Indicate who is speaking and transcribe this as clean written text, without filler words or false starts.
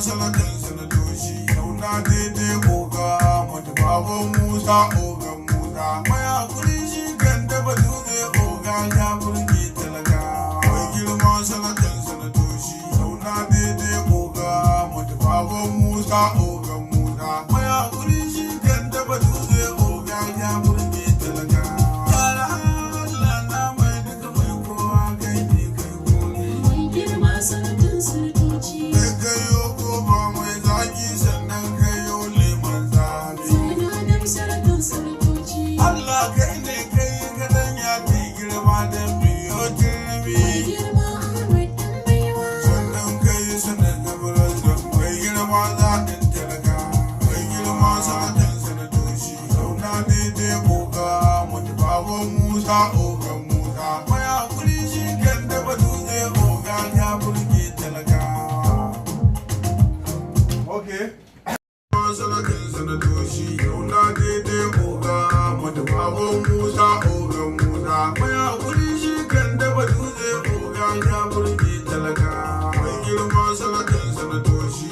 Speaker 1: salatin sanatoci yau na daidai oga mata baban Musa ogan Musa mai hakuri shi kan taba dutse oga ya burge talaka mai girma salatin sanatoci yau na daidai oga mata baban Musa ogan Musa mai hakuri shi kan taba dutse oga ya burge talaka yara Allah na mai duka mai kowa kai ne kai gobe
Speaker 2: mai girma salatin sanatoci
Speaker 1: Allah kai ne kai gadon ya kai girma da biyo turbi sannan kai sanar da burazan mai girma zaɗin talaka mai girma sa'adin sanatoci zauna daidai koga mutu baban Musa ogan Musa mai hakuri shi kan taba dutse oga ya burge talaka. Okay. Salatin sanatoci zauna daidai koga mata baban Musa ogan Musa mai hakuri shi kan taba dutse oga ya burge talaka mai girma salatin sanatoci